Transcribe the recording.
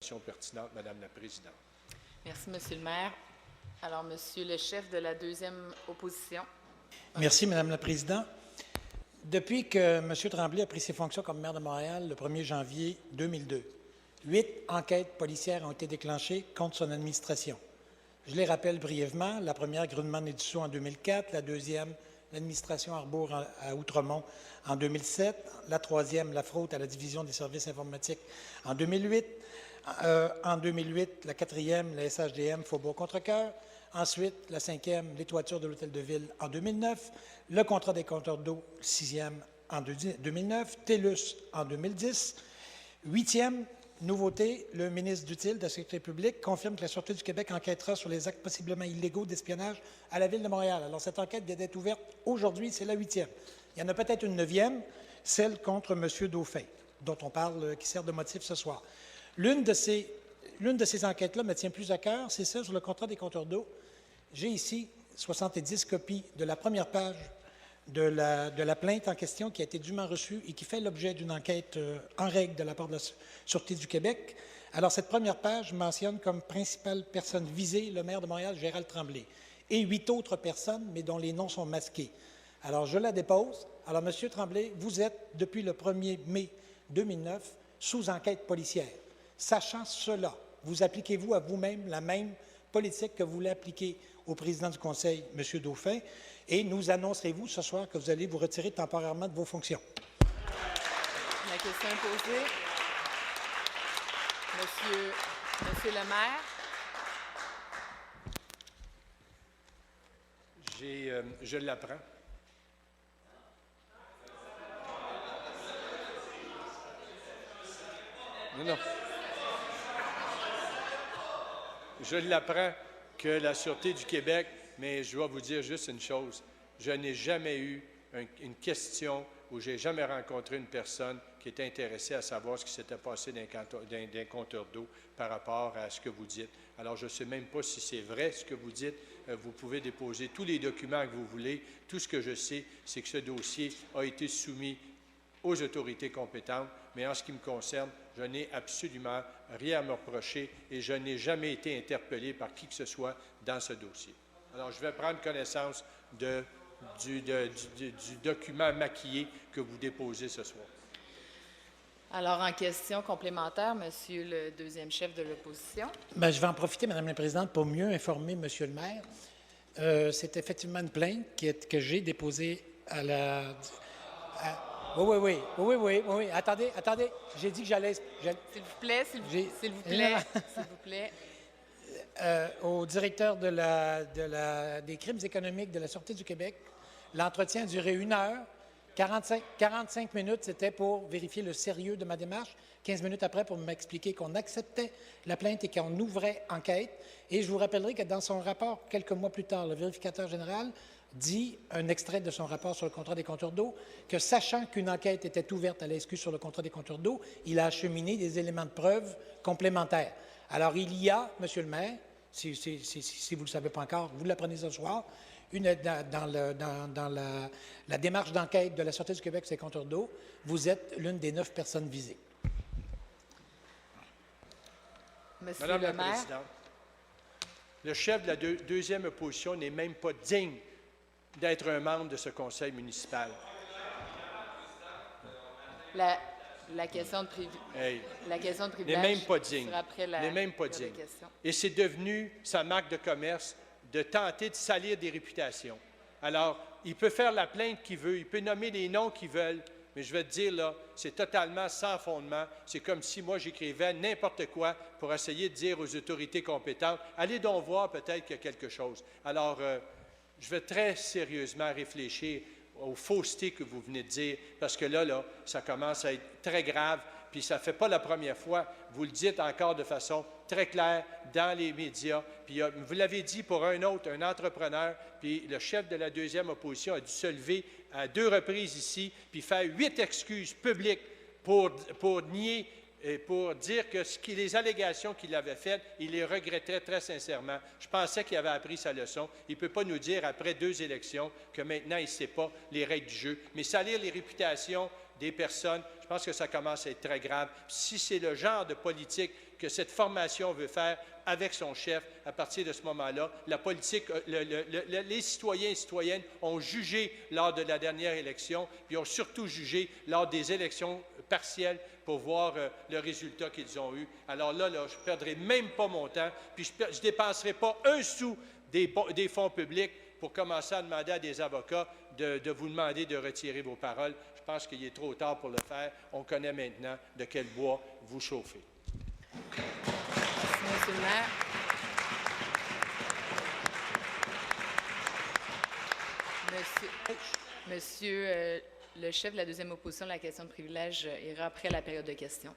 Pertinente, Madame la Présidente. Merci, Monsieur le maire. Alors, Monsieur le chef de la deuxième opposition. Merci, Madame la Présidente. Depuis que M. Tremblay a pris ses fonctions comme maire de Montréal le 1er janvier 2002, 8 enquêtes policières ont été déclenchées contre son administration. Je les rappelle brièvement. La première, Grundmann et Dussault en 2004. La deuxième, l'administration Arbour à Outremont en 2007. La troisième, la fraude à la division des services informatiques en 2008. En 2008, la quatrième, la SHDM Faubourg-Contrecoeur. Ensuite, la cinquième, les toitures de l'Hôtel de Ville en 2009. Le contrat des compteurs d'eau, sixième en 2009. TELUS en 2010. Huitième, nouveauté, le ministre Dutil de la Sécurité publique confirme que la Sûreté du Québec enquêtera sur les actes possiblement illégaux d'espionnage à la Ville de Montréal. Alors, cette enquête vient d'être ouverte aujourd'hui, c'est la huitième. Il y en a peut-être une neuvième, celle contre M. Dauphin, dont on parle, qui sert de motif ce soir. L'une de ces enquêtes-là me tient plus à cœur, c'est celle sur le contrat des compteurs d'eau. J'ai ici 70 copies de la première page de la plainte en question qui a été dûment reçue et qui fait l'objet d'une enquête en règle de la part de la Sûreté du Québec. Alors, cette première page mentionne comme principale personne visée le maire de Montréal, Gérald Tremblay, et 8 autres personnes, mais dont les noms sont masqués. Alors, je la dépose. Alors, M. Tremblay, vous êtes, depuis le 1er mai 2009, sous enquête policière. Sachant cela, vous appliquez-vous à vous-même la même politique que vous voulez appliquer au président du Conseil, M. Dauphin, et nous annoncerez-vous ce soir que vous allez vous retirer temporairement de vos fonctions? La question est posée. Monsieur le maire. Je l'apprends. Non. Je l'apprends que la Sûreté du Québec, mais je dois vous dire juste une chose. Je n'ai jamais eu une question où j'ai jamais rencontré une personne qui était intéressée à savoir ce qui s'était passé d'un compteur d'eau par rapport à ce que vous dites. Alors, je ne sais même pas si c'est vrai ce que vous dites. Vous pouvez déposer tous les documents que vous voulez. Tout ce que je sais, c'est que ce dossier a été soumis aux autorités compétentes, mais en ce qui me concerne, je n'ai absolument rien à me reprocher et je n'ai jamais été interpellé par qui que ce soit dans ce dossier. Alors, je vais prendre connaissance du document maquillé que vous déposez ce soir. Alors, en question complémentaire, Monsieur le deuxième chef de l'opposition. Bien, je vais en profiter, Madame la Présidente, pour mieux informer Monsieur le maire. C'est effectivement une plainte que j'ai déposée à la... Oui. Attendez. J'ai dit que j'allais... S'il vous plaît, s'il vous plaît. Au directeur des crimes économiques de la Sûreté du Québec, l'entretien a duré 1 heure. 45 minutes, c'était pour vérifier le sérieux de ma démarche. 15 minutes après, pour m'expliquer qu'on acceptait la plainte et qu'on ouvrait enquête. Et je vous rappellerai que dans son rapport, quelques mois plus tard, le vérificateur général dit, un extrait de son rapport sur le contrat des compteurs d'eau, que sachant qu'une enquête était ouverte à la SQ sur le contrat des compteurs d'eau, il a acheminé des éléments de preuve complémentaires. Alors, il y a, Monsieur le maire, si vous ne le savez pas encore, vous l'apprenez ce soir, dans la démarche d'enquête de la Sûreté du Québec sur les compteurs d'eau, vous êtes l'une des 9 personnes visées. Monsieur Madame le la maire. Présidente, le chef de la deuxième opposition n'est même pas digne d'être un membre de ce conseil municipal. La question de privilège n'est même pas digne. sera après n'est même pas digne. question. Et c'est devenu sa marque de commerce de tenter de salir des réputations. Alors, il peut faire la plainte qu'il veut, il peut nommer les noms qu'il veut, mais je vais te dire, là, c'est totalement sans fondement. C'est comme si moi, j'écrivais n'importe quoi pour essayer de dire aux autorités compétentes, allez donc voir peut-être qu'il y a quelque chose. Alors, je vais très sérieusement réfléchir aux faussetés que vous venez de dire, parce que là, ça commence à être très grave, puis ça ne fait pas la première fois. Vous le dites encore de façon très claire dans les médias. Puis vous l'avez dit pour un autre, un entrepreneur, puis le chef de la deuxième opposition a dû se lever à 2 reprises ici, puis faire 8 excuses publiques pour nier et pour dire que les allégations qu'il avait faites, il les regrettait très sincèrement. Je pensais qu'il avait appris sa leçon. Il ne peut pas nous dire, après 2 élections, que maintenant, il ne sait pas les règles du jeu. Mais salir les réputations des personnes, je pense que ça commence à être très grave. Si c'est le genre de politique que cette formation veut faire avec son chef. À partir de ce moment-là, la politique, les citoyens et citoyennes ont jugé lors de la dernière élection, puis ont surtout jugé lors des élections partielles pour voir le résultat qu'ils ont eu. Alors là, je ne perdrai même pas mon temps, puis je ne dépenserai pas un sou des fonds publics pour commencer à demander à des avocats de vous demander de retirer vos paroles. Je pense qu'il est trop tard pour le faire. On connaît maintenant de quel bois vous chauffez. Merci, Monsieur le maire. Monsieur le chef de la deuxième opposition, la question de privilège ira après la période de questions.